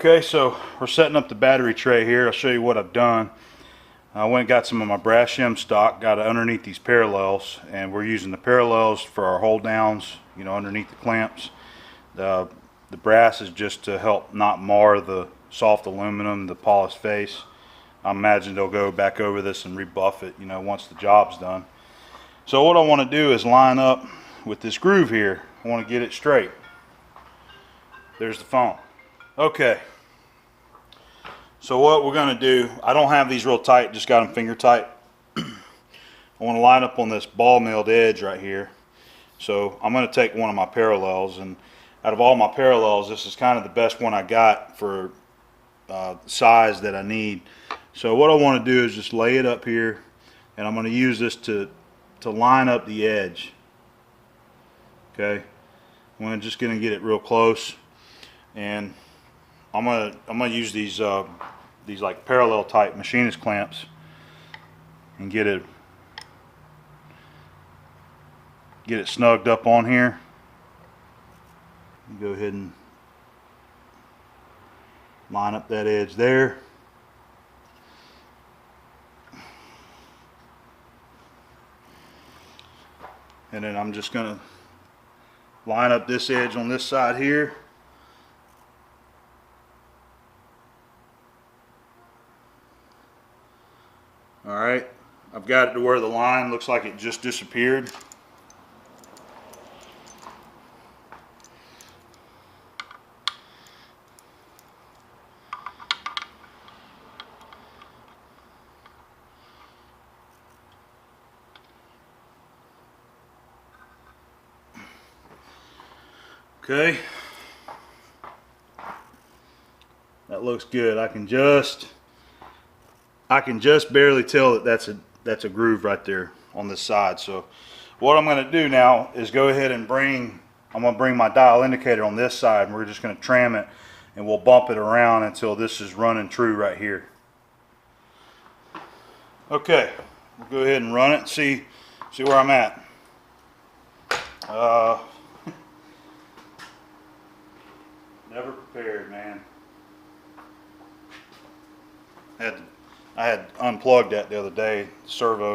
Okay, so we're setting up the battery tray here. I'll show you what I've done. I went and got some of my brass shim stock, got it underneath these parallels, and we're using the parallels for our hold downs, you know, underneath the clamps. The brass is just to help not mar the soft aluminum, the polished face. I imagine they'll go back over this and rebuff it, you know, once the job's done. So what I want to do is line up with this groove here. I want to get it straight. There's the phone. Okay, so what we're going to do, I don't have these real tight, just got them finger tight. I want to line up on this ball milled edge right here. So I'm going to take one of my parallels, and out of all my parallels, this is kind of the best one I got for size that I need. So what I want to do is just lay it up here, and I'm going to use this to line up the edge. Okay, I'm just going to get it real close, and I'm gonna use these like parallel type machinist clamps and get it snugged up on here. Go ahead and line up that edge there. And then I'm just gonna line up this edge on this side here. Alright, I've got it to where the line looks like it just disappeared. Okay, that looks good. I can just barely tell that that's a groove right there on this side. So what I'm going to do now is go ahead and I'm going to bring my dial indicator on this side, and we're just going to tram it, and we'll bump it around until this is running true right here. Okay, we'll go ahead and run it and see where I'm at. Never prepared, man. I had unplugged that the other day, servo.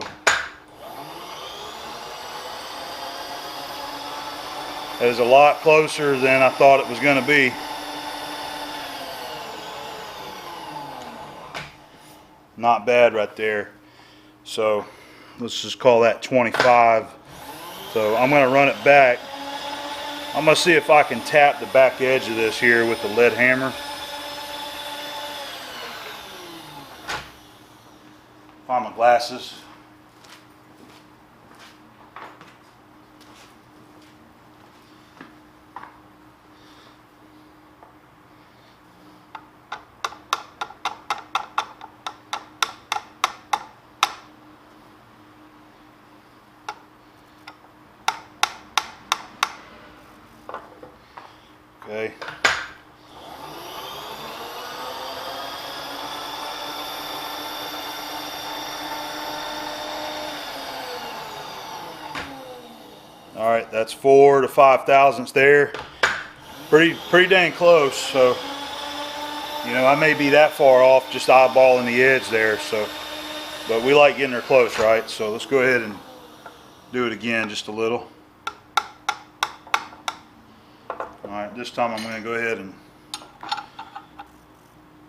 It was a lot closer than I thought it was going to be. Not bad right there. So let's just call that 25. So I'm going to run it back. I'm going to see if I can tap the back edge of this here with the lead hammer. Find my glasses. Okay. All right, that's 4 to 5 thousandths there. Pretty dang close. So, you know, I may be that far off, just eyeballing the edge there. So, but we like getting her close, right? So let's go ahead and do it again, just a little. All right, this time I'm going to go ahead and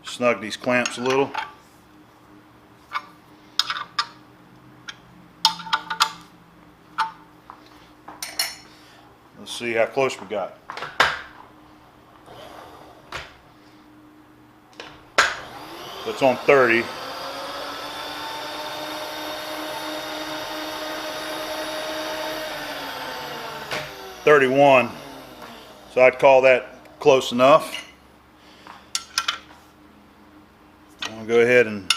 snug these clamps a little. Let's see how close we got. So it's on 30. .31. So I'd call that close enough. I'm going to go ahead and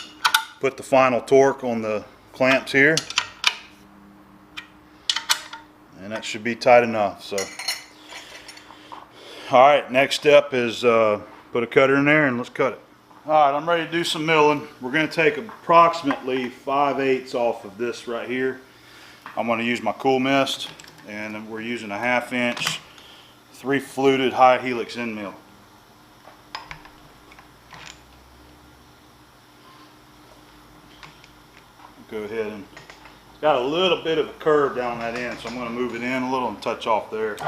put the final torque on the clamps here. And that should be tight enough. So, alright, next step is put a cutter in there and let's cut it. Alright, I'm ready to do some milling. We're going to take approximately 5/8 off of this right here. I'm going to use my cool mist, and we're using a 1/2 inch 3 fluted high helix end mill. go ahead and, it's got a little bit of a curve down that end, so I'm going to move it in a little and touch off there.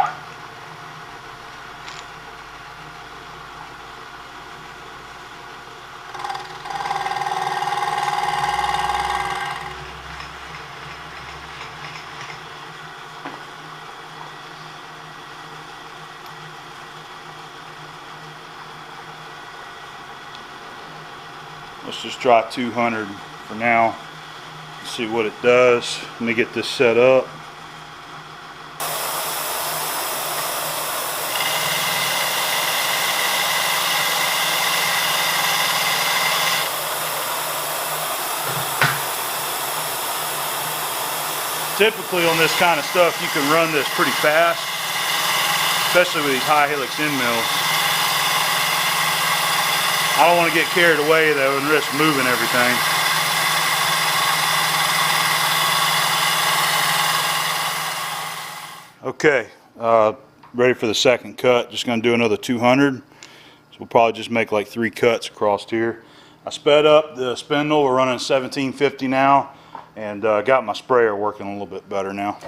Let's just try 200 for now. See what it does. Let me get this set up. Typically on this kind of stuff you can run this pretty fast, especially with these high helix end mills. I don't want to get carried away though and risk moving everything. Okay, ready for the second cut. Just going to do another 200. So we'll probably just make like 3 cuts across here. I sped up the spindle. We're running 1750 now, and got my sprayer working a little bit better now.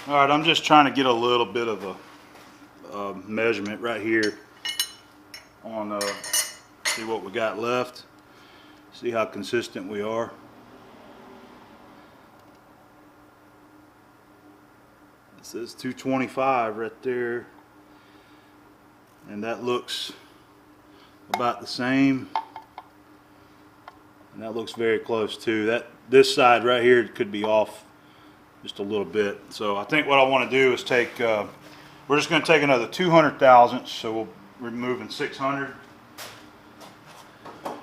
Alright, I'm just trying to get a little bit of a measurement right here on see what we got left, see how consistent we are. It says 225 right there, and that looks about the same, and that looks very close too. This side right here could be off just a little bit. So I think what I want to do is take, we're just going to take another 200 thousandths, so we're moving 600.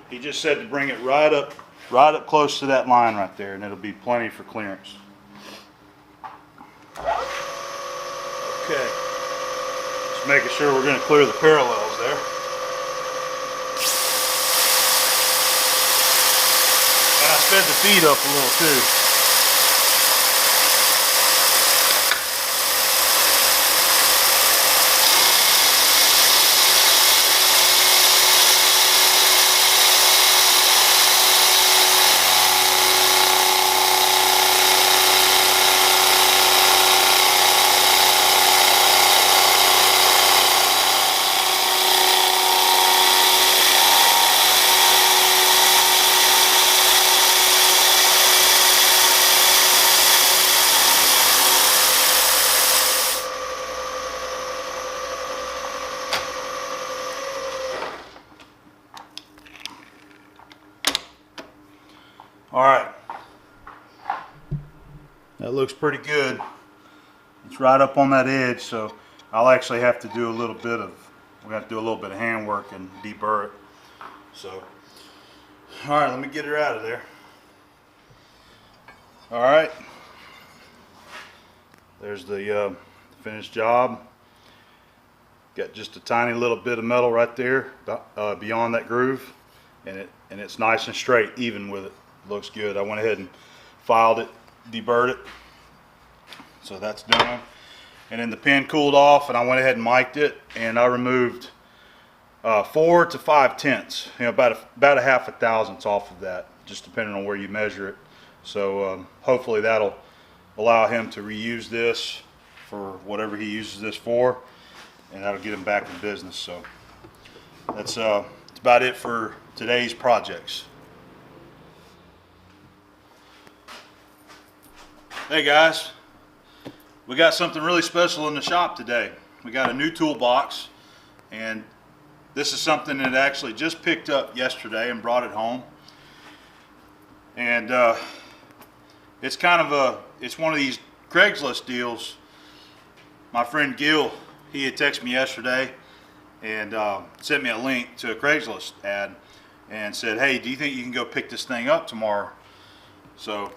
He just said to bring it right up close to that line right there, and it'll be plenty for clearance. Okay, just making sure we're going to clear the parallels there. And I sped the feet up a little too. Alright, that looks pretty good. It's right up on that edge, so I'll actually have to do a little bit of, we're going to do a little bit of handwork and deburr it. So, alright, let me get her out of there. Alright, there's the finished job. Got just a tiny little bit of metal right there beyond that groove, and it's nice and straight, even with it. Looks good. I went ahead and filed it, deburred it, so that's done. And then the pin cooled off, and I went ahead and mic'd it, and I removed 4 to 5 tenths, about a half a thousandths off of that, just depending on where you measure it. So hopefully that'll allow him to reuse this for whatever he uses this for, and that'll get him back in business. So that's about it for today's projects. Hey guys, we got something really special in the shop today. We got a new toolbox, and this is something that actually just picked up yesterday and brought it home. And it's kind of it's one of these Craigslist deals my friend Gill, he had texted me yesterday and sent me a link to a Craigslist ad and said, hey, do you think you can go pick this thing up tomorrow? So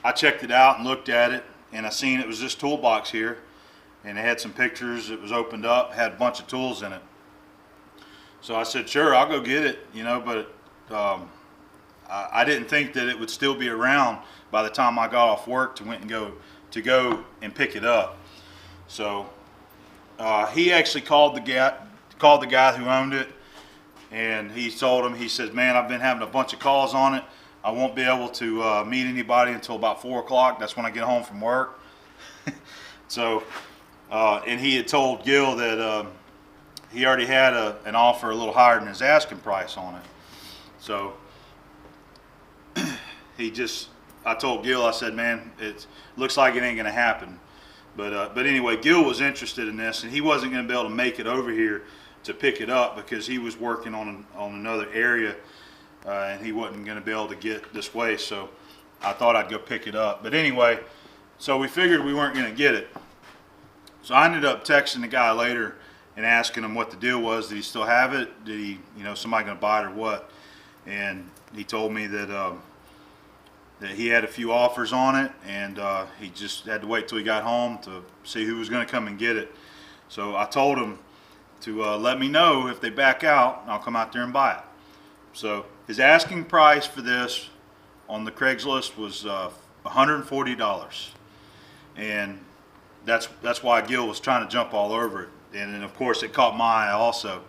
I checked it out and looked at it, and I seen it was this toolbox here, and it had some pictures. It was opened up, had a bunch of tools in it. So I said, sure, I'll go get it, you know, but I didn't think that it would still be around by the time I got off work to go and pick it up. So he actually called the guy who owned it, and he told him, he says, man, I've been having a bunch of calls on it. I won't be able to meet anybody until about 4 o'clock. That's when I get home from work. So, and he had told Gill that he already had an offer a little higher than his asking price on it. So I told Gill, I said, man, it looks like it ain't gonna happen. But anyway, Gill was interested in this, and he wasn't gonna be able to make it over here to pick it up because he was working on another area, and he wasn't gonna be able to get this way. So I thought I'd go pick it up. But anyway, so we figured we weren't gonna get it. So I ended up texting the guy later and asking him what the deal was. Did he still have it? Did he, you know, somebody gonna buy it or what? And he told me that that he had a few offers on it, and he just had to wait till he got home to see who was gonna come and get it. So I told him to let me know if they back out, and I'll come out there and buy it. So his asking price for this on the Craigslist was $140, and that's why Gill was trying to jump all over it. And then of course it caught my eye also.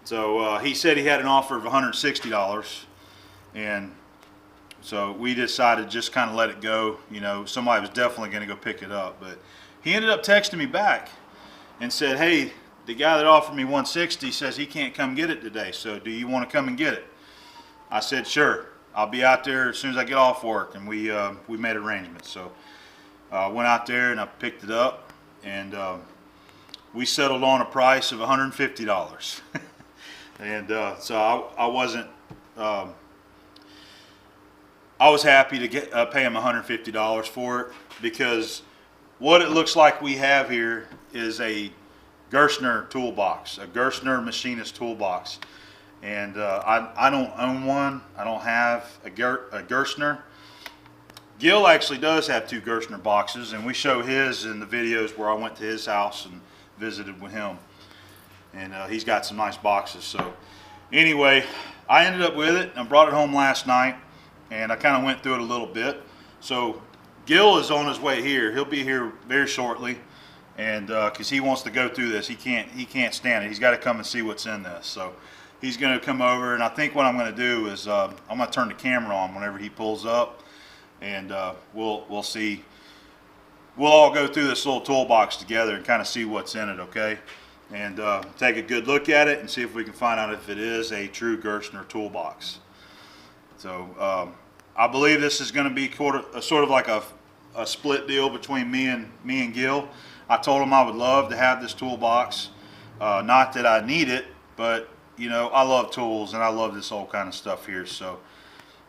So he said he had an offer of $160, and so we decided to just kind of let it go. You know, somebody was definitely going to go pick it up, but he ended up texting me back and said, hey, the guy that offered me $160 says he can't come get it today, so do you want to come and get it? I said, sure, I'll be out there as soon as I get off work, and we made arrangements. So I went out there and I picked it up, and we settled on a price of $150. And so I wasn't, I was happy to pay him $150 for it, because what it looks like we have here is a Gerstner toolbox, a Gerstner machinist toolbox. And I don't own one. I don't have a Gerstner. Gill actually does have 2 Gerstner boxes, and we show his in the videos where I went to his house and visited with him. And he's got some nice boxes. So anyway, I ended up with it. I brought it home last night, and I kind of went through it a little bit. So Gill is on his way here. He'll be here very shortly, and because he wants to go through this, he can't stand it. He's got to come and see what's in this. So he's going to come over, and I think what I'm going to do is I'm going to turn the camera on whenever he pulls up, and we'll see. We'll all go through this little toolbox together and kind of see what's in it, okay? And take a good look at it and see if we can find out if it is a true Gerstner toolbox. So I believe this is going to be sort of like a split deal between me and Gill. I told him I would love to have this toolbox. Not that I need it, but you know, I love tools and I love this old kind of stuff here. So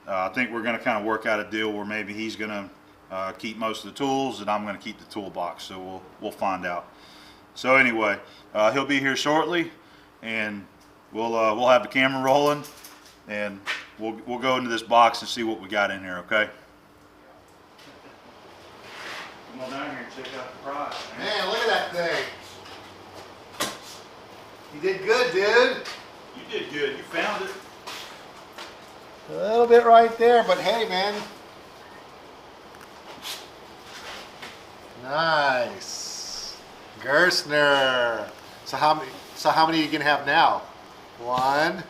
I think we're going to kind of work out a deal where maybe he's going to keep most of the tools and I'm going to keep the toolbox. So we'll find out. So anyway, he'll be here shortly, and we'll have the camera rolling, and we'll go into this box and see what we got in here. Okay. Come on down here and check out the prize. Man, look at that thing. You did good, dude. You did good. You found it. A little bit right there, but hey, man. Nice. Gerstner. So how many are you gonna have now? 1.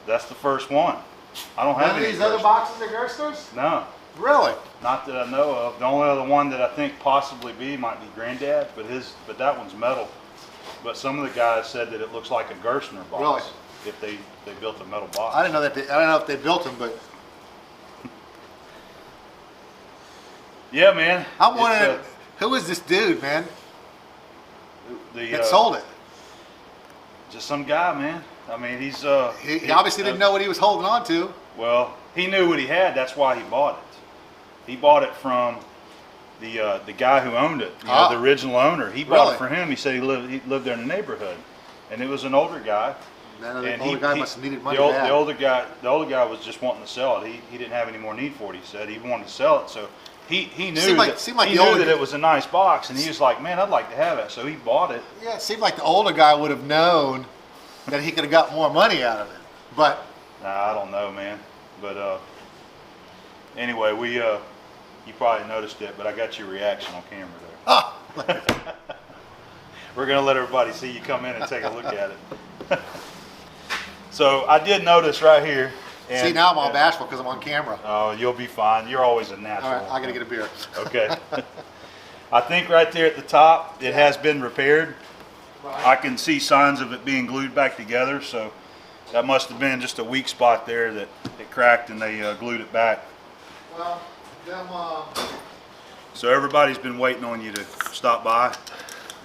That's the first one. I don't have None of any these other boxes are Gerstners? No. Really? Not that I know of. The only other one that I think possibly might be Granddad, but that one's metal. But some of the guys said that it looks like a Gerstner box. Really? If they built a metal box. I didn't know that. I don't know if they built them, but yeah, man. I'm wondering who is this dude, man? That sold it. Just some guy, man. I mean, he obviously didn't know what he was holding on to. Well, he knew what he had. That's why he bought it. He bought it from the guy who owned it, the original owner, he bought Really? it for him. He said he lived there in the neighborhood, and it was an older guy. The older guy must have needed money. The older guy was just wanting to sell it. He didn't have any more need for it. He said he wanted to sell it, so he knew that it was a nice box, and he was like, man, I'd like to have it, so he bought it. Yeah, it seemed like the older guy would have known that he could have got more money out of it, but Nah, I don't know, man. But anyway, you probably noticed it, but I got your reaction on camera there. oh, We're gonna let everybody see you come in and take a look at it. So I did notice right here. And, see, now I'm all bashful because I'm on camera. Oh, you'll be fine. You're always a natural. All right, I gotta get a beer. Okay. I think right there at the top, it has been repaired. Right. I can see signs of it being glued back together, so that must have been just a weak spot there that it cracked and they glued it back. Well, them, So everybody's been waiting on you to stop by,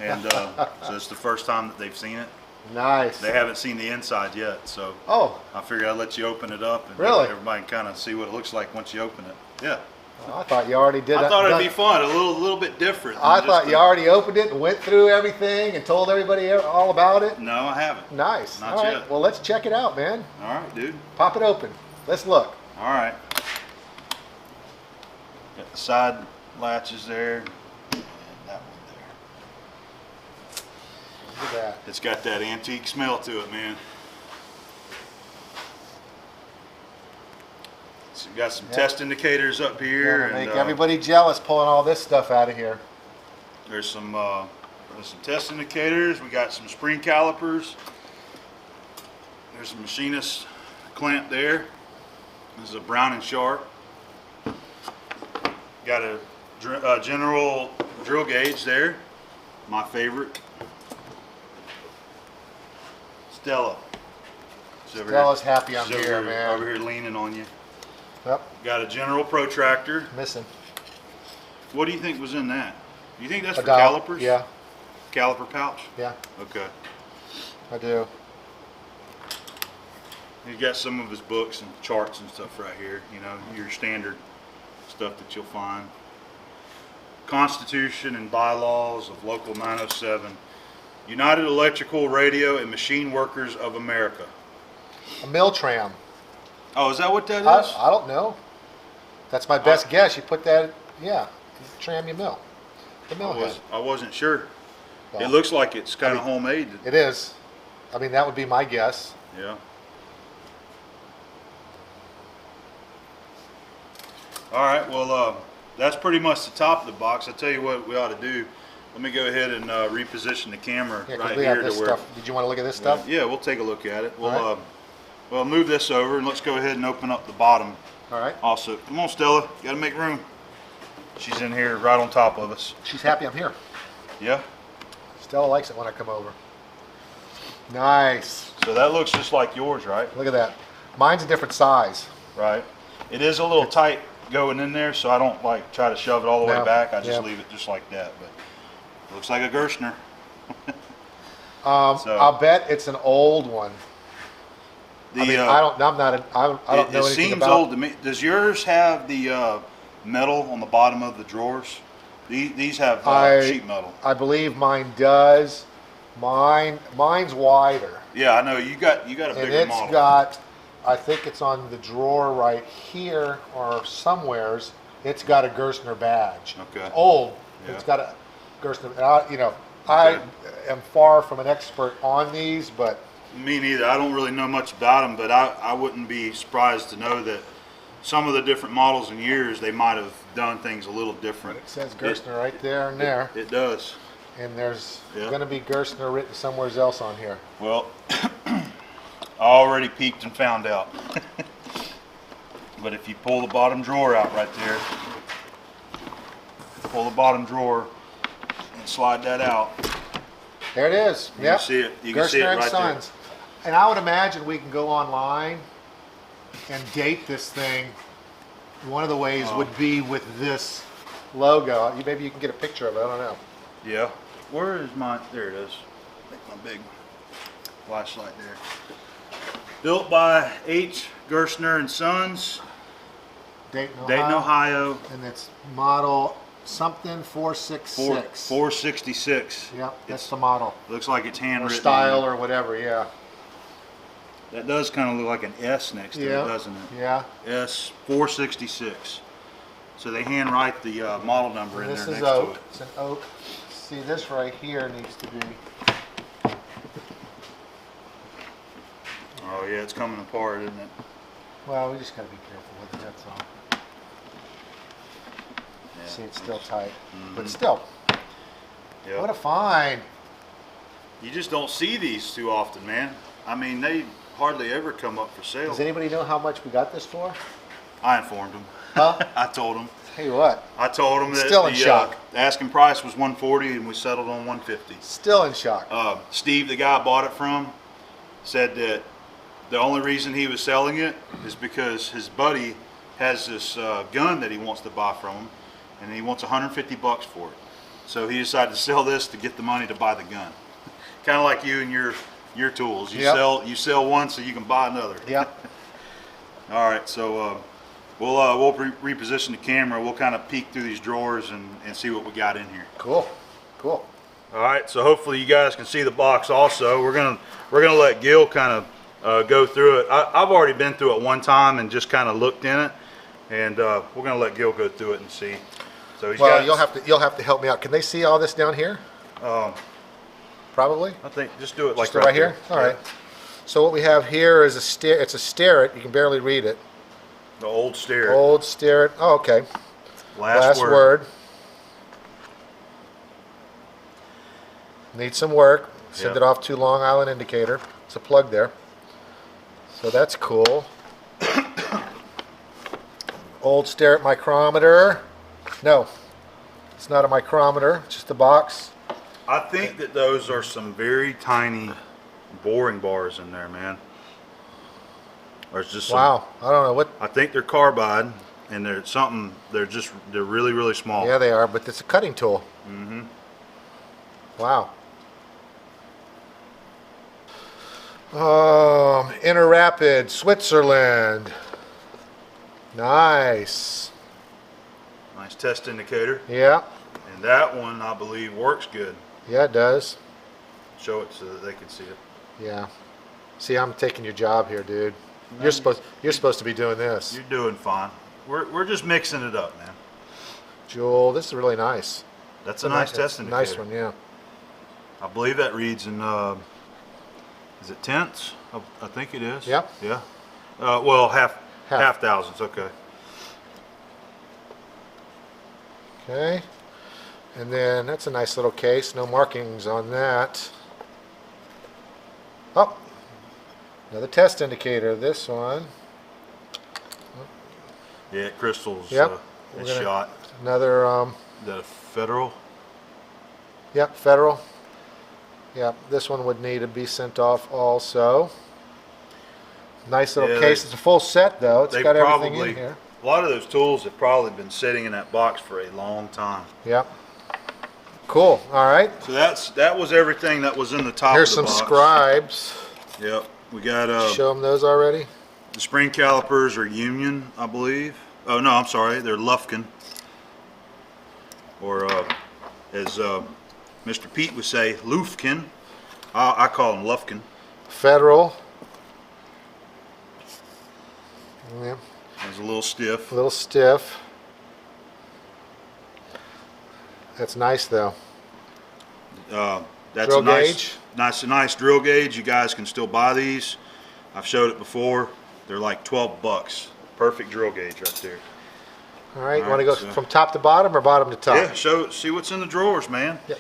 and so it's the first time that they've seen it. nice. They haven't seen the inside yet, so Oh, I figured I'd let you open it up and Really? everybody can kind of see what it looks like once you open it. Yeah. I thought you already did. I thought it'd be fun, a little bit different. than I just thought you already opened it and went through everything and told everybody all about it. No, I haven't. Nice. Not All right. yet. Well, let's check it out, man. All right, dude. Pop it open. Let's look. All right. Got the side latches there, and that one there. Look at that. It's got that antique smell to it, man. So you got some test indicators up here, Gonna and make everybody jealous pulling all this stuff out of here. there's some test indicators. We got some spring calipers. There's a machinist clamp there. This is a Brown and Sharp. Got a general drill gauge there. My favorite. Stella. She's over Stella's here. happy I'm She's here, over man. Over here leaning on you. Yep, Got a general protractor. missing. What do you think was in that? Do you think that's A for dial. calipers? Yeah, Caliper pouch? yeah, Okay. I do. He's got some of his books and charts and stuff right here. You know, your standard stuff that you'll find. Constitution and bylaws of Local 907. United Electrical Radio and Machine Workers of America. A mill tram. Oh, is that what that is? I don't know. That's my best guess. You put that, yeah, you tram your mill. The mill head. I wasn't sure. Well, It looks like it's kind of homemade. It is. I mean, that would be my guess. Yeah. All right, well, that's pretty much the top of the box. I tell you what we ought to do. Let me go ahead and reposition the camera Yeah, 'cause right we here have this to where. stuff. Did you want to look at this stuff? Yeah, we'll take a look at it. We'll All right. well move this over and let's go ahead and open up the bottom. All right. Also, come on, Stella, got to make room. She's in here right on top of us. She's happy I'm here. Yeah. Stella likes it when I come over. Nice. So that looks just like yours, right? Look at that. Mine's a different size. Right. It is a little tight going in there, so I don't like try to shove it all the way No. back. I just Yeah. leave it just like that. But it looks like a Gerstner. So- I'll bet it's an old one. The, I mean, I don't know it anything seems about. old to me. Does yours have the metal on the bottom of the drawers? These have sheet metal. I believe mine does. Mine's wider, Yeah, I know you got a and bigger it's model. got. I think it's on the drawer right here or somewheres. It's got a Gerstner badge. Okay. It's old. Yeah. It's got a Gerstner. I Okay. am far from an expert on these, but Me neither. I don't really know much about them, but I wouldn't be surprised to know that some of the different models and years they might have done things a little different. it says Gerstner right there and there, It does. and there's Yeah. going to be Gerstner written somewhere else on here. Well, I already peeked and found out. But if you pull the bottom drawer out right there, pull the bottom drawer and slide that out. There it is. You Yep. can see it. You can see it Gerstner and right there. Sons. And I would imagine we can go online and date this thing. One of the ways Oh. would be with this logo. Maybe you can get a picture of it. I don't know. Yeah. Where is my? There it is. Make my big flashlight there. Built by H. Gerstner and Sons, Dayton, Ohio. Dayton, Ohio. And it's model something 466. 466. Yep, that's the model. Looks like it's Or handwritten. style or whatever, yeah. That does kind of look like an S next to it, doesn't it? Yeah. S 466. So they handwrite the model number in there This next is to oak. it. It's an oak. See, this right here needs to be. Oh yeah, it's coming apart, isn't it? Well, we just gotta be careful with it. That's all. Yeah. See, it's still tight, but still. Yep. What a find! You just don't see these too often, man. I mean, they hardly ever come up for sale. Does anybody know how much we got this for? I informed them. Huh? I told them. Tell you what. I told them that Still in shock. The asking price was 140 and we settled on 150. Still in shock. Steve, the guy I bought it from, said that the only reason he was selling it is because his buddy has this gun that he wants to buy from him, and he wants 150 bucks for it. So he decided to sell this to get the money to buy the gun. Kind of like you and your tools. You sell one so you can buy another. Yep. All right, so we'll reposition the camera. We'll kind of peek through these drawers and see what we got in here. Cool. Cool. All right, so hopefully you guys can see the box. Also, we're gonna let Gill kind of go through it. I've already been through it one time and just kind of looked in it, and we're gonna let Gill go through it and see. So he's Well, got, you'll have to help me out. Can they see all this down here? Probably. I think just do it like Just right here. there. All right. So what we have here is a stair. It's a Starrett. You can barely read it. The old stair. Old Starrett. Oh, okay. Last word. word. Needs some work. Send Yep. it off to Long Island Indicator. It's a plug there. So that's cool. Old Starrett micrometer. No, it's not a micrometer. It's just a box. I think that those are some very tiny boring bars in there, man. Or it's just some, Wow. I don't know what. I think they're carbide, and they're something. They're really really small. Yeah, they are, but it's a cutting tool. Mm-hmm. Wow. Inner Rapid, Switzerland. Nice. Nice test indicator. Yeah. And that one, I believe, works good. Yeah, it does. Show it so that they can see it. Yeah. See, I'm taking your job here, dude. You're supposed to be doing this. You're doing fine. We're just mixing it up, man. Jewel, this is really nice. That's a nice test indicator. Nice one, yeah. I believe that reads in, is it tenths? I think it is. Yep. Yeah. Well, half thousands. Okay. Okay. And then that's a nice little case. No markings on that. Oh, another test indicator. This one. Yeah, crystals. Yep. It's shot. Another. Is that a Federal? Yep, Federal. Yep, this one would need to be sent off also. Nice little case. It's a full set though. It's got everything in here. A lot of those tools have probably been sitting in that box for a long time. Yep. Cool. All right. So that was everything that was in the top Here's of the some box. scribes. Yep. We got Show them those already. the spring calipers are Union, I believe. Oh no, I'm sorry, they're Lufkin. Or as Mr. Pete would say, Lufkin. I call them Lufkin. Federal. Yeah. It's a little stiff. A little stiff. That's nice though. That's Drill a nice, gauge? nice drill gauge. You guys can still buy these. I've showed it before. They're like 12 bucks. Perfect drill gauge right there. All right. You All want to right, go so- from top to bottom or bottom to top? Yeah, see what's in the drawers, man. Yep.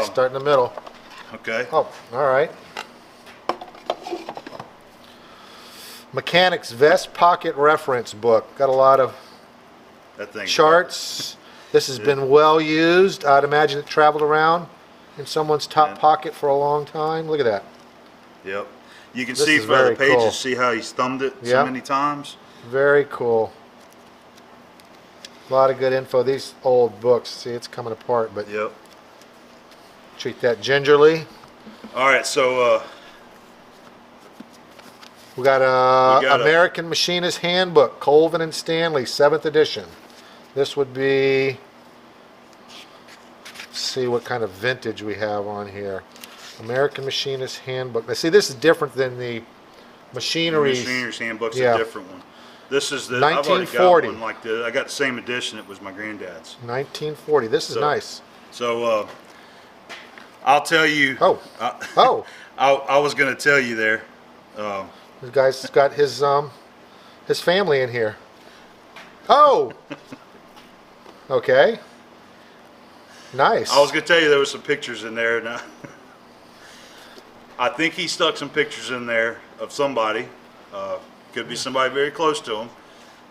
Start in the middle. Okay. Oh, all right. Mechanics Vest Pocket Reference Book. Got a lot of That thing. charts. This has been well used. I'd imagine it traveled around in someone's top Yeah. pocket for a long time. Look at that. Yep. You can This see is by the very pages, cool. see how he's thumbed it so Yep. many times. Very cool. A lot of good info. These old books. See, it's coming apart, but Yep. treat that gingerly. All right, so We got We got a- American Machinist Handbook, Colvin and Stanley, 7th edition. This would be see what kind of vintage we have on here. American Machinist Handbook. Now see, this is different than the machineries. Machiner's Handbook's Yeah. a different one. This is the, I've already got 1940. one like this. I got the same edition. It was my granddad's. 1940. This is nice. So, I'll tell you. Oh. I was going to tell you there. This guy's got his family in here. Oh. Okay. Nice. I was going to tell you there was some pictures in there. Now, I think he stuck some pictures in there of somebody. Could be somebody very close to him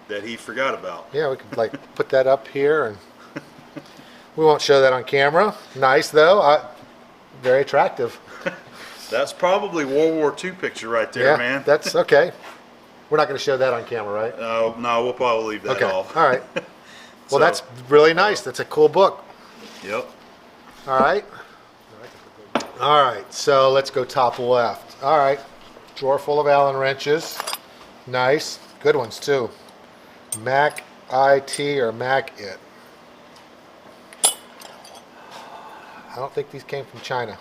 that he forgot about. Yeah, we could like put that up here, and we won't show that on camera. Nice though. Very attractive. That's probably World War II picture right there, Yeah, man. that's okay. We're not going to show that on camera, right? No, we'll probably leave that Okay. off. All right. Well, that's really nice. That's a cool book. Yep. All right. All right. So let's go top left. All right. Drawer full of Allen wrenches. Nice. Good ones too. Mac IT or Mac It. I don't think these came from China.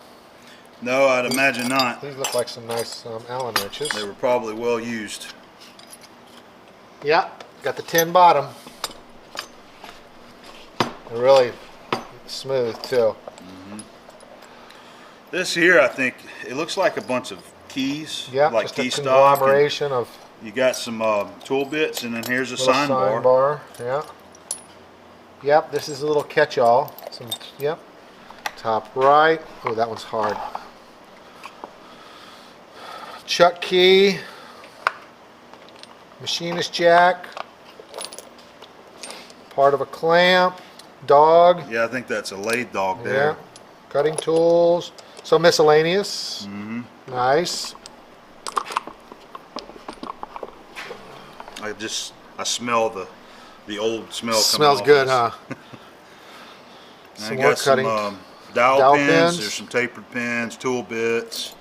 No, I'd imagine not. These look like some nice Allen wrenches. They were probably well used. Yeah, got the tin bottom. They're really smooth too. This here, I think, it looks like a bunch of keys. Yeah, like just key a stock. conglomeration of You got some tool bits, and then here's a little sign bar. bar. Yeah. Yep, this is a little catch-all. Yep. Top right. Oh, that one's hard. Chuck key. Machinist jack. Part of a clamp. Dog. Yeah, I think that's a lathe dog Yeah. there. Cutting tools. So miscellaneous. Mm-hmm. Nice. I smell the old smell coming Smells off good, this. huh? And Some I more got some cutting. dowel pins. pins. There's some tapered pins, tool bits.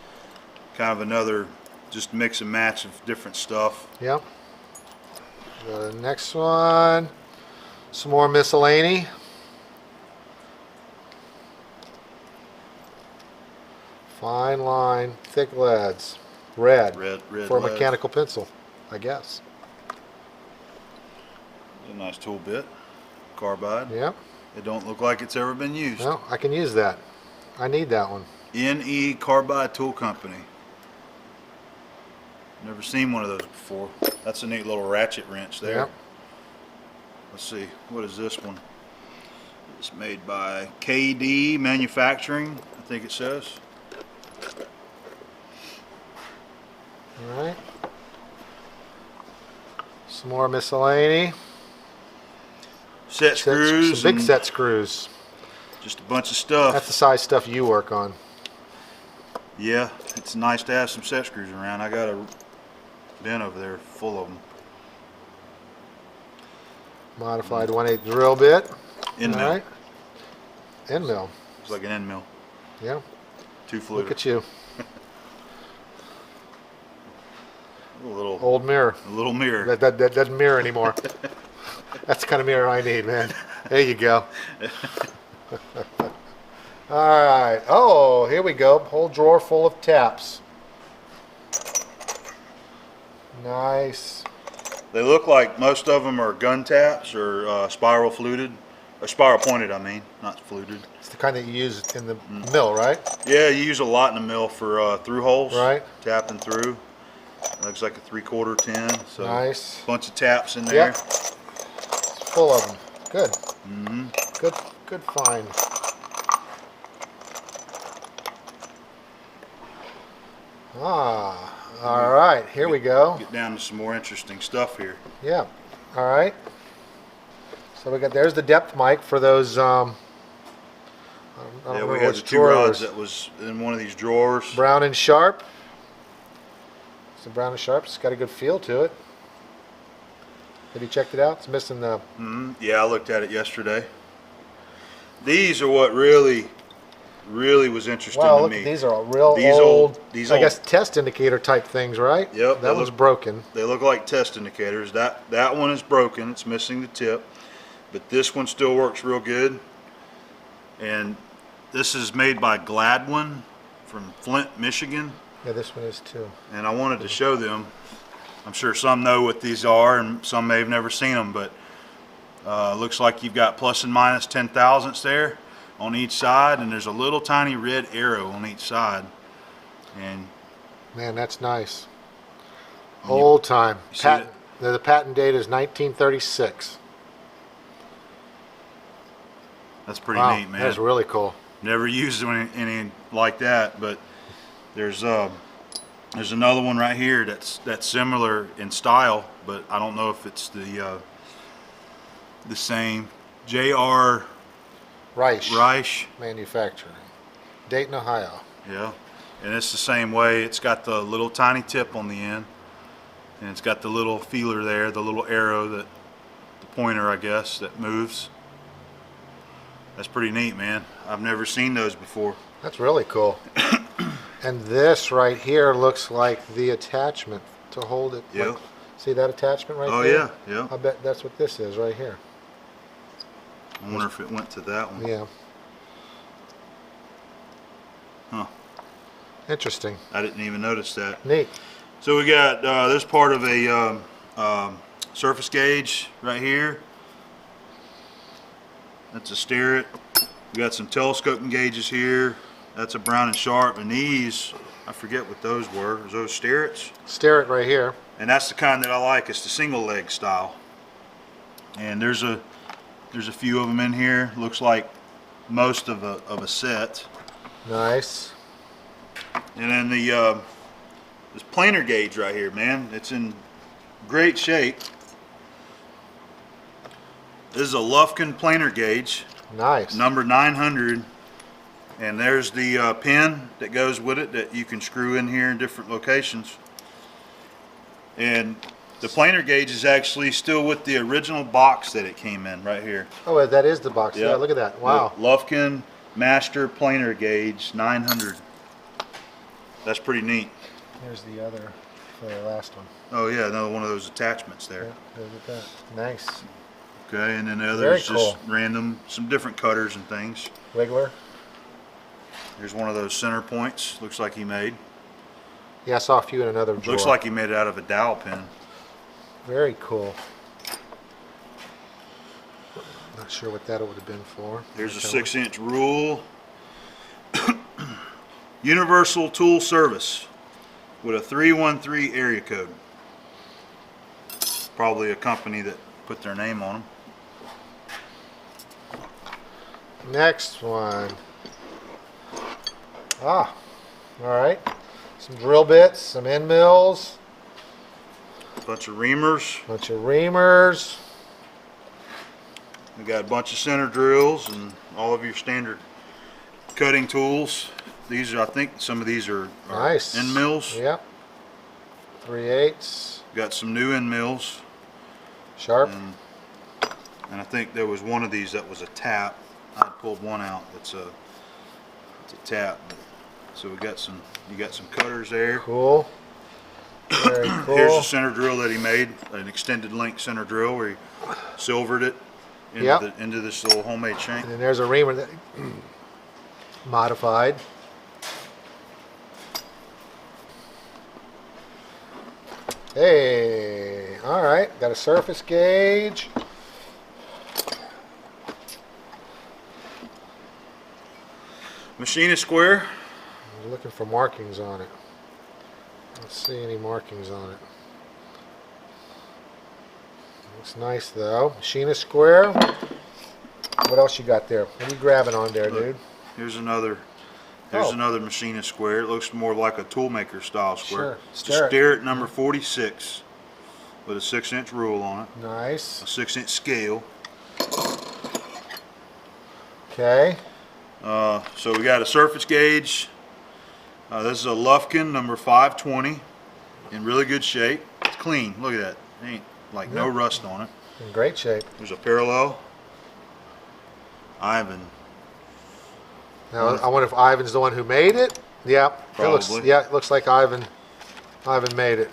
Kind of another just mix and match of different stuff. Yep. Go to the next one. Some more miscellany. Fine line, thick leads. Red. Red For a lead. mechanical pencil, I guess. A nice tool bit. Carbide. Yep. It don't look like it's ever been used. No, I can use that. I need that one. NE Carbide Tool Company. Never seen one of those before. That's a neat little ratchet wrench there. Yep. Let's see, what is this one? It's made by KD Manufacturing, I think it says. All right. Some more miscellany. Set screws. Some big and set screws. Just a bunch of stuff. That's the size stuff you work on. Yeah, it's nice to have some set screws around. I got a bin over there full of them. Modified 1/8 drill bit. End mill. All right. End mill. It's like an end mill. Yeah. 2 fluter. Look at you. A little Old mirror. mirror. That doesn't mirror anymore. That's the kind of mirror I need, man. There you go. All right. Oh, here we go. Whole drawer full of taps. Nice. They look like most of them are gun taps or spiral fluted, or spiral pointed. I mean, not fluted. It's the kind that you use in the mill, right? Yeah, you use a lot in the mill for through holes. Right. Tapping through. Looks like a 3/4 tin. So Nice. bunch of taps in there. Yep. It's full of them. Good. Mm-hmm. Good find. Ah, all right. Here we go. Get down to some more interesting stuff here. Yeah. All right. So we got, there's the depth mic for those. I don't Yeah, remember we had which the 2 drawer it rods was. that was in one of these drawers. Brown and Sharp. So Brown and Sharp. It's got a good feel to it. Have you checked it out? It's missing the. Yeah, I looked at it yesterday. These are what really was interesting Wow, to look, me. these are real These old. these I guess test indicator type things, right? Yep, That they one's look- broken. They look like test indicators. That one is broken. It's missing the tip, but this one still works real good. And This is made by Gladwin from Flint, Michigan. Yeah, this one is too. And I wanted to show them. I'm sure some know what these are and some may have never seen them, but looks like you've got plus and minus 10 thousandths there on each side, and there's a little tiny red arrow on each side. And man, that's nice. Old time. Patent. The patent date is 1936. That's pretty Wow, neat, man. that's really cool. Never used any like that, but there's another one right here that's similar in style, but I don't know if it's the same. J.R. Reich Manufacturing, Dayton, Ohio. Yeah, and it's the same way. It's got the little tiny tip on the end, and it's got the little feeler there, the little arrow, the pointer, I guess, that moves. That's pretty neat, man. I've never seen those before. That's really cool. And this right here looks like the attachment to hold it. Yeah. Like, see that attachment right Oh, there? yeah, yeah. I bet that's what this is right here. I wonder if it went to that one. Yeah. Huh. Interesting. I didn't even notice that. Neat. So we got this part of a surface gauge right here. That's a steer it. We got some telescoping gauges here. That's a Brown and Sharp, and these, I forget what those were. Is those steerits? Steer it right here. And that's the kind that I like. It's the single leg style. And there's a few of them in here. Looks like most of a set. Nice. And then the this planer gauge right here, man. It's in great shape. This is a Lufkin planer gauge. Nice. Number 900. And there's the pin that goes with it that you can screw in here in different locations. And the planer gauge is actually still with the original box that it came in right here. Oh, that is the box. Yeah, look at that. Wow. The Lufkin Master Planer Gauge 900. That's pretty neat. Here's the other for the last one. Oh yeah, another one of those attachments there. Yeah, look at that. Nice. Okay, and then the other Very is just cool. random, some different cutters and things. Wiggler. Here's one of those center points. Looks like he made. Yeah, I saw a few in another drawer. Looks like he made it out of a dowel pin. Very cool. Not sure what that would have been for. Here's a 6-inch rule. Universal Tool Service with a 313 area code. Probably a company that put their name on them. Next one. Ah, all right. Some drill bits, some end mills, Bunch of reamers. bunch of reamers. We got a bunch of center drills and all of your standard cutting tools. These are, I think some of these are Nice. end mills. Yep. 3/8. Got some new end mills. Sharp. And I think there was one of these that was a tap. I pulled one out. It's a tap. So we got some. You got some cutters there. Cool. Very cool. Here's a center drill that he made, an extended length center drill where he silvered it into, Yep. into this little homemade shank. And then there's a reamer that modified. Hey, all right, got a surface gauge. Machinist square. I was looking for markings on it. I don't see any markings on it. Looks nice though. Machinist square. What else you got there? What are you grabbing on there, dude? Here's another. Here's Oh. another machinist square. It looks more like a toolmaker style square. Sure. It's Steer a it. steer at number 46 with a 6-inch rule on it, Nice. a 6-inch scale. Okay. So we got a surface gauge. This is a Lufkin number 520 in really good shape. It's clean. Look at that. Ain't like no Yeah. rust on it. In great shape. There's a parallel. Ivan. Now I wonder if Ivan's the one who made it. Yeah. It looks, Probably. yeah, it looks like Ivan made it.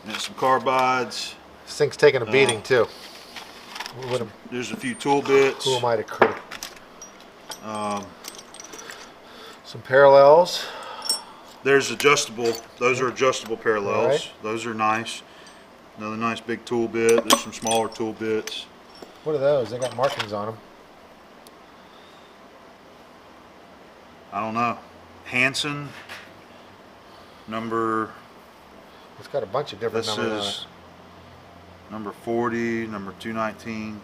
And some carbides. This thing's taking a beating too. What am, There's a few tool bits. who am I to critic? Some parallels. There's adjustable. Those are adjustable parallels. Right. Those are nice. Another nice big tool bit. There's some smaller tool bits. What are those? They got markings on them. I don't know. Hanson number. It's got a bunch of different This numbers on is it. number 40, number 219.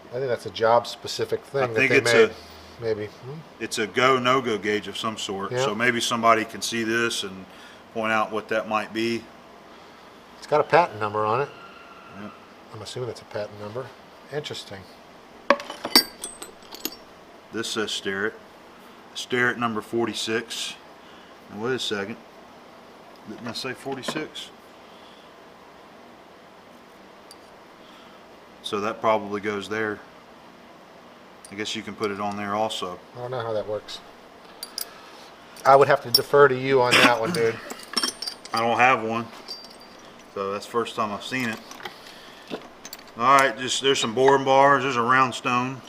I think that's a job specific thing I that think they it's made. a Maybe. it's a go no go gauge of some sort. Yeah. So maybe somebody can see this and point out what that might be. It's got a patent number on it. Yep. I'm assuming it's a patent number. Interesting. This says Starrett. Starrett number 46. Now wait a second. Didn't I say 46? So that probably goes there. I guess you can put it on there also. I don't know how that works. I would have to defer to you on that one, dude. I don't have one. So that's the first time I've seen it. Alright, just there's some boring bars. There's a round stone.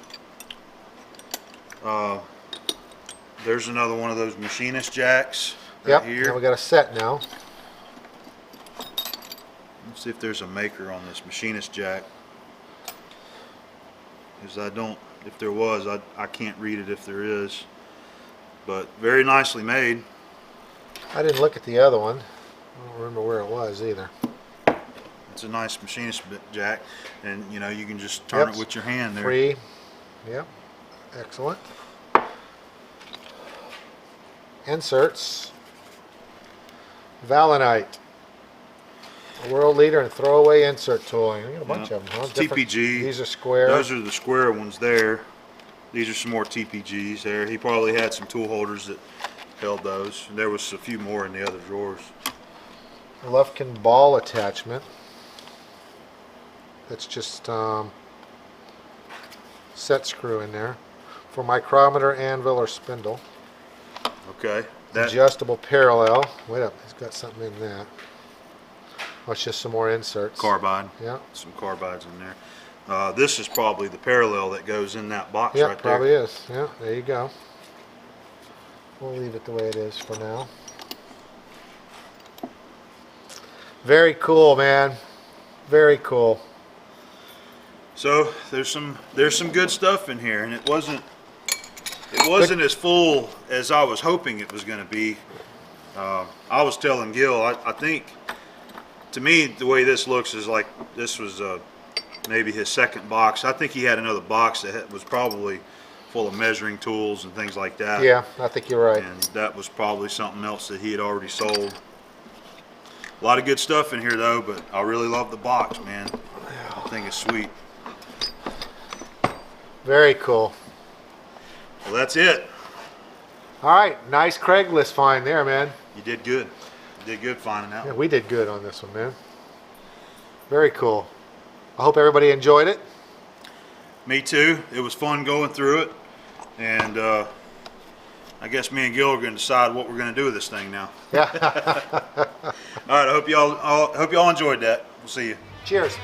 There's another one of those machinist jacks right Yep, here. and we got a set now. Let's see if there's a maker on this machinist jack. Because I don't, if there was, I can't read it if there is. But very nicely made. I didn't look at the other one. I don't remember where it was either. It's a nice machinist jack, and you know you can just turn Yep. it with your hand there. Free. Yep. Excellent. Inserts. Valinite. A world leader in throwaway insert tooling. You got a bunch of them, huh? It's Different- TPG. These are square. Those are the square ones there. These are some more TPGs there. He probably had some tool holders that held those. And there was a few more in the other drawers. Lufkin ball attachment. That's just set screw in there for micrometer, anvil, or spindle. Okay. That Adjustable parallel. Wait up, he's got something in that. Oh, it's just some more inserts. carbide. Yeah. Some carbides in there. This is probably the parallel that goes in that box Yeah, right probably there. is. Yeah, there you go. We'll leave it the way it is for now. Very cool, man. Very cool. So there's some good stuff in here, and it wasn't as full as I was hoping it was going to be. I was telling Gill, I think to me the way this looks is like this was maybe his second box. I think he had another box that was probably full of measuring tools and things like that. Yeah, I think you're right. And that was probably something else that he had already sold. A lot of good stuff in here though, but I really love the box, man. I think it's sweet. Very cool. Well, that's it. All right, nice Craigslist find there, man. You did good. You did good finding that Yeah, one. we did good on this one, man. Very cool. I hope everybody enjoyed it. Me too. It was fun going through it, and I guess me and Gill are going to decide what we're going to do with this thing now. Yeah. All right. I hope y'all enjoyed that. We'll see you. Cheers.